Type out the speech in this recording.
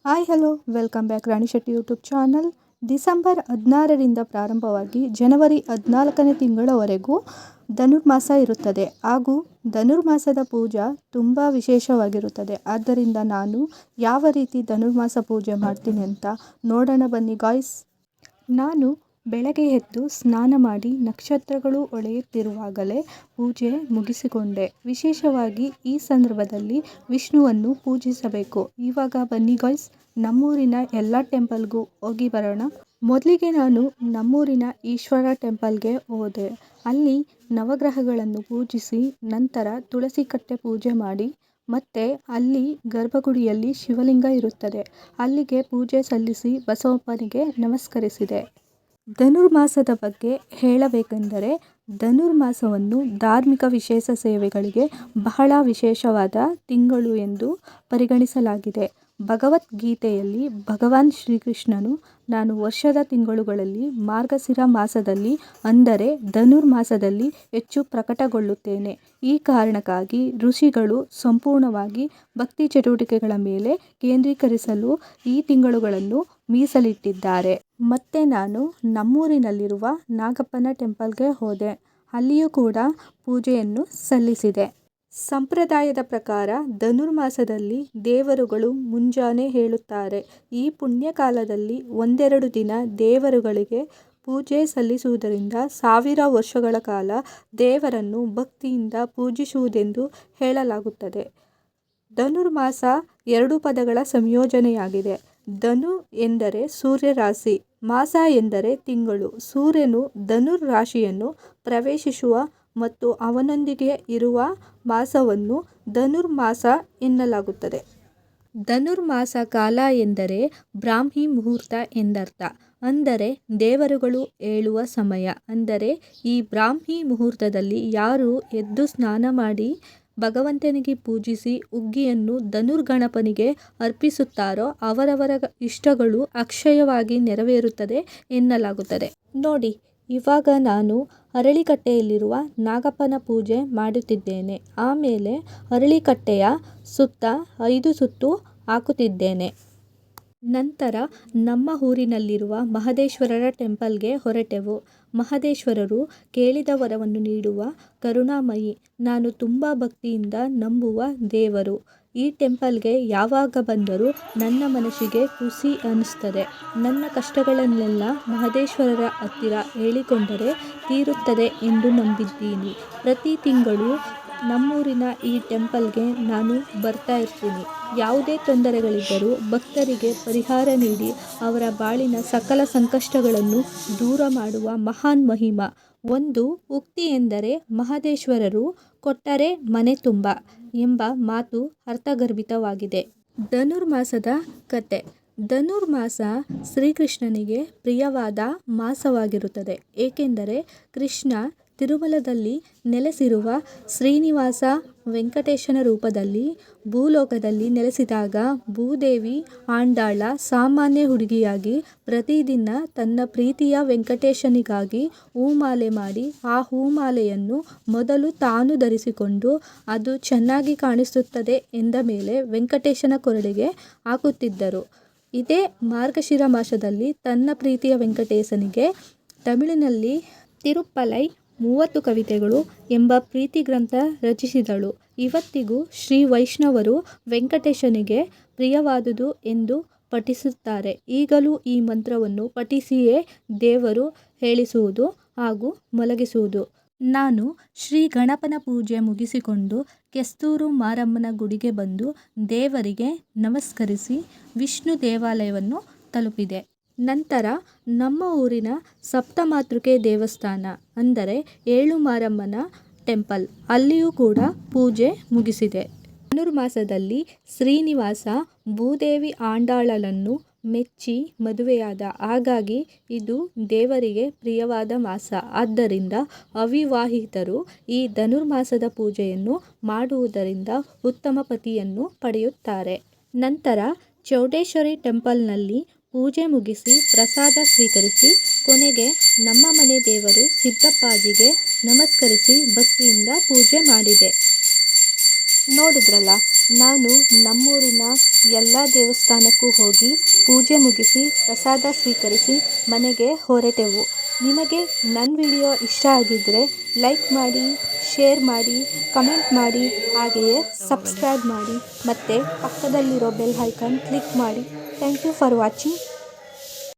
Hi hello welcome back ರಾಣಿ Shetty YouTube channel. December 16ರಿಂದ ಪ್ರಾರಂಭವಾಗಿ ಜನವರಿ 14ನೇ ತಿಂಗಳವರೆಗೂ ಧನುರ್ಮಾಸ ಇರುತ್ತದೆ ಹಾಗೂ ಧನುರ್ಮಾಸದ ಪೂಜಾ ತುಂಬ ವಿಶೇಷವಾಗಿರುತ್ತದೆ. ಆದ್ದರಿಂದ ನಾನು ಯಾವ ರೀತಿ ಧನುರ್ಮಾಸ ಪೂಜೆ ಮಾಡ್ತೀನಿ ಅಂತ ನೋಡೋಣ ಬನ್ನಿ ಗಾಯ್ಸ್. ನಾನು ಬೆಳಗ್ಗೆ ಎದ್ದು ಸ್ನಾನ ಮಾಡಿ ನಕ್ಷತ್ರಗಳು ಹೊಳೆಯುತ್ತಿರುವಾಗಲೇ ಪೂಜೆ ಮುಗಿಸಿಕೊಂಡೆ. ವಿಶೇಷವಾಗಿ ಈ ಸಂದರ್ಭದಲ್ಲಿ ವಿಷ್ಣುವನ್ನು ಪೂಜಿಸಬೇಕು. ಇವಾಗ ಬನ್ನಿ ಗಾಯ್ಸ್, ನಮ್ಮೂರಿನ ಎಲ್ಲ ಟೆಂಪಲ್ಗೂ ಹೋಗಿ ಬರೋಣ. ಮೊದಲಿಗೆ ನಾನು ನಮ್ಮೂರಿನ ಈಶ್ವರ ಟೆಂಪಲ್ಗೆ ಹೋದೆ. ಅಲ್ಲಿ ನವಗ್ರಹಗಳನ್ನು ಪೂಜಿಸಿ ನಂತರ ತುಳಸಿ ಕಟ್ಟೆ ಪೂಜೆ ಮಾಡಿ ಮತ್ತೆ ಅಲ್ಲಿ ಗರ್ಭಗುಡಿಯಲ್ಲಿ ಶಿವಲಿಂಗ ಇರುತ್ತದೆ, ಅಲ್ಲಿಗೆ ಪೂಜೆ ಸಲ್ಲಿಸಿ ಬಸವಪ್ಪನಿಗೆ ನಮಸ್ಕರಿಸಿದೆ. ಧನುರ್ಮಾಸದ ಬಗ್ಗೆ ಹೇಳಬೇಕೆಂದರೆ ಧನುರ್ಮಾಸವನ್ನು ಧಾರ್ಮಿಕ ವಿಶೇಷ ಸೇವೆಗಳಿಗೆ ಬಹಳ ವಿಶೇಷವಾದ ತಿಂಗಳು ಎಂದು ಪರಿಗಣಿಸಲಾಗಿದೆ. ಭಗವದ್ಗೀತೆಯಲ್ಲಿ ಭಗವಾನ್ ಶ್ರೀಕೃಷ್ಣನು ನಾನು ವರ್ಷದ ತಿಂಗಳುಗಳಲ್ಲಿ ಮಾರ್ಗಶಿರ ಮಾಸದಲ್ಲಿ ಅಂದರೆ ಧನುರ್ಮಾಸದಲ್ಲಿ ಹೆಚ್ಚು ಪ್ರಕಟಗೊಳ್ಳುತ್ತೇನೆ. ಈ ಕಾರಣಕ್ಕಾಗಿ ಋಷಿಗಳು ಸಂಪೂರ್ಣವಾಗಿ ಭಕ್ತಿ ಚಟುವಟಿಕೆಗಳ ಮೇಲೆ ಕೇಂದ್ರೀಕರಿಸಲು ಈ ತಿಂಗಳುಗಳನ್ನು ಮೀಸಲಿಟ್ಟಿದ್ದಾರೆ. ಮತ್ತೆ ನಾನು ನಮ್ಮೂರಿನಲ್ಲಿರುವ ನಾಗಪ್ಪನ ಟೆಂಪಲ್ಗೆ ಹೋದೆ. ಅಲ್ಲಿಯೂ ಕೂಡ ಪೂಜೆಯನ್ನು ಸಲ್ಲಿಸಿದೆ. ಸಂಪ್ರದಾಯದ ಪ್ರಕಾರ ಧನುರ್ಮಾಸದಲ್ಲಿ ದೇವರುಗಳು ಮುಂಜಾನೆ ಹೇಳುತ್ತಾರೆ. ಈ ಪುಣ್ಯಕಾಲದಲ್ಲಿ ಒಂದೆರಡು ದಿನ ದೇವರುಗಳಿಗೆ ಪೂಜೆ ಸಲ್ಲಿಸುವುದರಿಂದ 1000 ವರ್ಷಗಳ ಕಾಲ ದೇವರನ್ನು ಭಕ್ತಿಯಿಂದ ಪೂಜಿಸುವುದೆಂದು ಹೇಳಲಾಗುತ್ತದೆ. ಧನುರ್ಮಾಸ 2 ಪದಗಳ ಸಂಯೋಜನೆಯಾಗಿದೆ. ಧನು ಎಂದರೆ ಸೂರ್ಯ ರಾಶಿ, ಮಾಸ ಎಂದರೆ ತಿಂಗಳು. ಸೂರ್ಯನು ಧನುರ್ ರಾಶಿಯನ್ನು ಪ್ರವೇಶಿಸುವ ಮತ್ತು ಅವನೊಂದಿಗೆ ಇರುವ ಮಾಸವನ್ನು ಧನುರ್ಮಾಸ ಎನ್ನಲಾಗುತ್ತದೆ. ಧನುರ್ಮಾಸ ಕಾಲ ಎಂದರೆ ಬ್ರಾಹ್ಮಿ ಮುಹೂರ್ತ ಎಂದರ್ಥ. ಅಂದರೆ ದೇವರುಗಳು ಹೇಳುವ ಸಮಯ. ಅಂದರೆ ಈ ಬ್ರಾಹ್ಮಿ ಮುಹೂರ್ತದಲ್ಲಿ ಯಾರು ಎದ್ದು ಸ್ನಾನ ಮಾಡಿ ಭಗವಂತನಿಗೆ ಪೂಜಿಸಿ ಉಗ್ಗಿಯನ್ನು ಧನುರ್ಗಣಪನಿಗೆ ಅರ್ಪಿಸುತ್ತಾರೋ ಅವರವರ ಇಷ್ಟಗಳು ಅಕ್ಷಯವಾಗಿ ನೆರವೇರುತ್ತದೆ ಎನ್ನಲಾಗುತ್ತದೆ. ನೋಡಿ, ಇವಾಗ ನಾನು ಅರಳಿಕಟ್ಟೆಯಲ್ಲಿರುವ ನಾಗಪ್ಪನ ಪೂಜೆ ಮಾಡುತ್ತಿದ್ದೇನೆ. ಆಮೇಲೆ ಅರಳಿಕಟ್ಟೆಯ ಸುತ್ತ 5 ಸುತ್ತು ಹಾಕುತ್ತಿದ್ದೇನೆ. ನಂತರ ನಮ್ಮ ಊರಿನಲ್ಲಿರುವ ಮಹದೇಶ್ವರರ ಟೆಂಪಲ್ಗೆ ಹೊರಟೆವು. ಮಹದೇಶ್ವರರು ಕೇಳಿದ ವರವನ್ನು ನೀಡುವ ಕರುಣಾಮಯಿ. ನಾನು ತುಂಬ ಭಕ್ತಿಯಿಂದ ನಂಬುವ ದೇವರು. ಈ ಟೆಂಪಲ್ಗೆ ಯಾವಾಗ ಬಂದರೂ ನನ್ನ ಮನಸ್ಸಿಗೆ ಖುಷಿ ಅನ್ನಿಸ್ತದೆ. ನನ್ನ ಕಷ್ಟಗಳನ್ನೆಲ್ಲ ಮಹದೇಶ್ವರರ ಹತ್ತಿರ ಹೇಳಿಕೊಂಡರೆ ತೀರುತ್ತದೆ ಎಂದು ನಂಬಿದ್ದೀನಿ. ಪ್ರತಿ ತಿಂಗಳು ನಮ್ಮೂರಿನ ಈ ಟೆಂಪಲ್ಗೆ ನಾನು ಬರ್ತಾ ಇರ್ತೀನಿ. ಯಾವುದೇ ತೊಂದರೆಗಳಿದ್ದರೂ ಭಕ್ತರಿಗೆ ಪರಿಹಾರ ನೀಡಿ ಅವರ ಬಾಳಿನ ಸಕಲ ಸಂಕಷ್ಟಗಳನ್ನು ದೂರ ಮಾಡುವ ಮಹಾನ್ ಮಹಿಮ. ಒಂದು ಉಕ್ತಿ ಎಂದರೆ ಮಹದೇಶ್ವರರು ಕೊಟ್ಟರೆ ಮನೆ ತುಂಬ ಎಂಬ ಮಾತು ಅರ್ಥಗರ್ಭಿತವಾಗಿದೆ. ಧನುರ್ಮಾಸದ ಕತೆ. ಧನುರ್ಮಾಸ ಶ್ರೀಕೃಷ್ಣನಿಗೆ ಪ್ರಿಯವಾದ ಮಾಸವಾಗಿರುತ್ತದೆ. ಏಕೆಂದರೆ ಕೃಷ್ಣ ತಿರುಮಲದಲ್ಲಿ ನೆಲೆಸಿರುವ ಶ್ರೀನಿವಾಸ ವೆಂಕಟೇಶನ ರೂಪದಲ್ಲಿ ಭೂಲೋಕದಲ್ಲಿ ನೆಲೆಸಿದಾಗ ಭೂದೇವಿ ಆಂಡಾಳ ಸಾಮಾನ್ಯ ಹುಡುಗಿಯಾಗಿ ಪ್ರತಿದಿನ ತನ್ನ ಪ್ರೀತಿಯ ವೆಂಕಟೇಶನಿಗಾಗಿ ಹೂಮಾಲೆ ಮಾಡಿ ಆ ಹೂಮಾಲೆಯನ್ನು ಮೊದಲು ತಾನು ಧರಿಸಿಕೊಂಡು ಅದು ಚೆನ್ನಾಗಿ ಕಾಣಿಸುತ್ತದೆ ಎಂದ ಮೇಲೆ ವೆಂಕಟೇಶನ ಕೊರಳಿಗೆ ಹಾಕುತ್ತಿದ್ದರು. ಇದೇ ಮಾರ್ಗಶಿರ ಮಾಸದಲ್ಲಿ ತನ್ನ ಪ್ರೀತಿಯ ವೆಂಕಟೇಶನಿಗೆ ತಮಿಳಿನಲ್ಲಿ ತಿರುಪ್ಪಲೈ 30 ಕವಿತೆಗಳು ಎಂಬ ಪ್ರೀತಿ ಗ್ರಂಥ ರಚಿಸಿದಳು. ಇವತ್ತಿಗೂ ಶ್ರೀ ವೈಷ್ಣವರು ವೆಂಕಟೇಶನಿಗೆ ಪ್ರಿಯವಾದುದು ಎಂದು ಪಠಿಸುತ್ತಾರೆ. ಈಗಲೂ ಈ ಮಂತ್ರವನ್ನು ಪಠಿಸಿಯೇ ದೇವರು ಹೇಳಿಸುವುದು ಹಾಗೂ ಮಲಗಿಸುವುದು. ನಾನು ಶ್ರೀ ಗಣಪನ ಪೂಜೆ ಮುಗಿಸಿಕೊಂಡು ಕೆಸ್ತೂರು ಮಾರಮ್ಮನ ಗುಡಿಗೆ ಬಂದು ದೇವರಿಗೆ ನಮಸ್ಕರಿಸಿ ವಿಷ್ಣು ದೇವಾಲಯವನ್ನು ತಲುಪಿದೆ. ನಂತರ ನಮ್ಮ ಊರಿನ ಸಪ್ತಮಾತೃಕೆ ದೇವಸ್ಥಾನ ಅಂದರೆ 7 ಮಾರಮ್ಮನ ಟೆಂಪಲ್, ಅಲ್ಲಿಯೂ ಕೂಡ ಪೂಜೆ ಮುಗಿಸಿದೆ. ಧನುರ್ಮಾಸದಲ್ಲಿ ಶ್ರೀನಿವಾಸ ಭೂದೇವಿ ಆಂಡಾಳನ್ನು ಮೆಚ್ಚಿ ಮದುವೆಯಾದ. ಹಾಗಾಗಿ ಇದು ದೇವರಿಗೆ ಪ್ರಿಯವಾದ ಮಾಸ. ಆದ್ದರಿಂದ ಅವಿವಾಹಿತರು ಈ ಧನುರ್ಮಾಸದ ಪೂಜೆಯನ್ನು ಮಾಡುವುದರಿಂದ ಉತ್ತಮ ಪತಿಯನ್ನು ಪಡೆಯುತ್ತಾರೆ. ನಂತರ ಚೌಡೇಶ್ವರಿ ಟೆಂಪಲ್ನಲ್ಲಿ ಪೂಜೆ ಮುಗಿಸಿ ಪ್ರಸಾದ ಸ್ವೀಕರಿಸಿ ಕೊನೆಗೆ ನಮ್ಮ ಮನೆ ದೇವರು ಸಿದ್ದಪ್ಪಾಜಿಗೆ ನಮಸ್ಕರಿಸಿ ಭಕ್ತಿಯಿಂದ ಪೂಜೆ ಮಾಡಿದೆ. ನೋಡಿದ್ರಲ್ಲ, ನಾನು ನಮ್ಮೂರಿನ ಎಲ್ಲ ದೇವಸ್ಥಾನಕ್ಕೂ ಹೋಗಿ ಪೂಜೆ ಮುಗಿಸಿ ಪ್ರಸಾದ ಸ್ವೀಕರಿಸಿ ಮನೆಗೆ ಹೊರಟೆವು. ನಿಮಗೆ ನನ್ನ ವಿಡಿಯೋ ಇಷ್ಟ ಆಗಿದ್ದರೆ ಲೈಕ್ ಮಾಡಿ, ಶೇರ್ ಮಾಡಿ, ಕಮೆಂಟ್ ಮಾಡಿ, ಹಾಗೆಯೇ ಸಬ್ಸ್ಕ್ರೈಬ್ ಮಾಡಿ ಮತ್ತು ಪಕ್ಕದಲ್ಲಿರೋ ಬೆಲ್ ಐಕಾನ್ ಕ್ಲಿಕ್ ಮಾಡಿ. Thank you for watching.